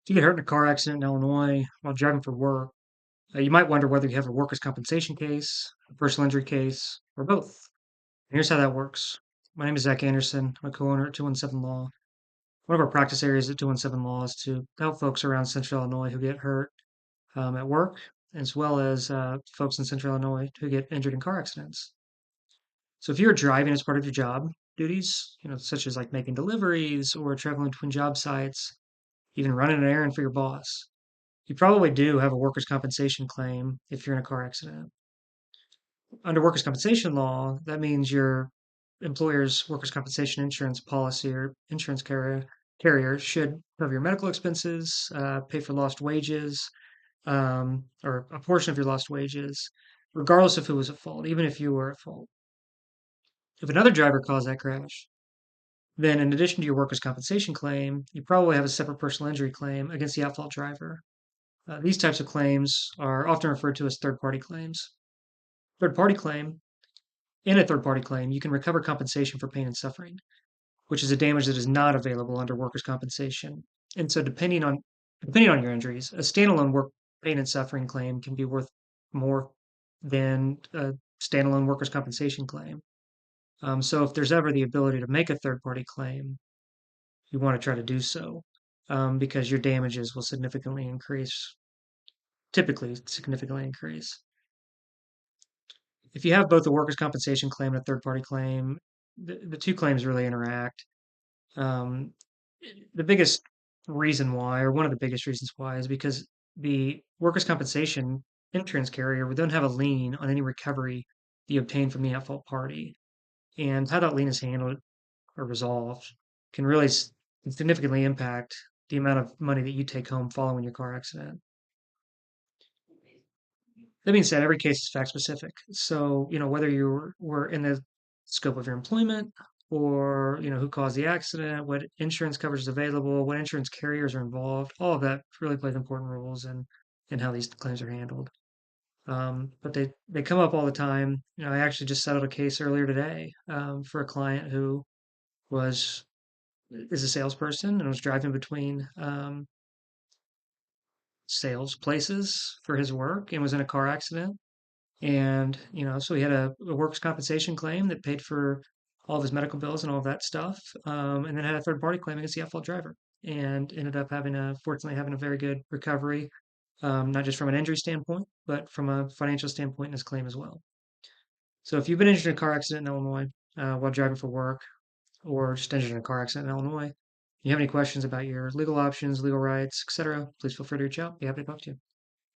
If you get hurt in a car accident in Illinois while driving for work, you might wonder whether you have a workers' compensation case, a personal injury case, or both. And here's how that works. My name is Zach Anderson. I'm a co-owner at 217 Law. One of our practice areas at 217 Law is to help folks around Central Illinois who get hurt at work, as well as folks in Central Illinois who get injured in car accidents. So if you're driving as part of your job duties, such as like making deliveries or traveling between job sites, even running an errand for your boss, you probably do have a workers' compensation claim if you're in a car accident. Under workers' compensation law, that means your employer's workers' compensation insurance policy or insurance carrier should cover your medical expenses, pay for lost wages, or a portion of your lost wages, regardless of who was at fault, even if you were at fault. If another driver caused that crash, then in addition to your workers' compensation claim, you probably have a separate personal injury claim against the at fault driver. These types of claims are often referred to as third party claims. Third party claim In a third party claim, you can recover compensation for pain and suffering, which is a damage that is not available under workers' compensation. And so depending on your injuries, a standalone work pain and suffering claim can be worth more than a standalone workers' compensation claim. So if there's ever the ability to make a third party claim, you want to try to do so because your damages will significantly increase, typically significantly increase. If you have both a workers' compensation claim and a third party claim, the two claims really interact. Um, the biggest reason why, or one of the biggest reasons why, is because the workers' compensation insurance carrier would then have a lien on any recovery you obtain from the at fault party. And how that lien is handled or resolved can really significantly impact the amount of money that you take home following your car accident. That being said, every case is fact specific. So, whether you were in the scope of your employment or, who caused the accident, what insurance coverage is available, what insurance carriers are involved, all of that really plays important roles in how these claims are handled. But they come up all the time. I actually just settled a case earlier today for a client who was is a salesperson and was driving between sales places for his work and was in a car accident. And, so he had a workers' compensation claim that paid for all of his medical bills and all of that stuff. And then had a third party claim against the at fault driver and ended up fortunately having a very good recovery, not just from an injury standpoint, but from a financial standpoint in his claim as well. So if you've been injured in a car accident in Illinois while driving for work or just injured in a car accident in Illinois, you have any questions about your legal options, legal rights, etc., please feel free to reach out. Be happy to talk to you.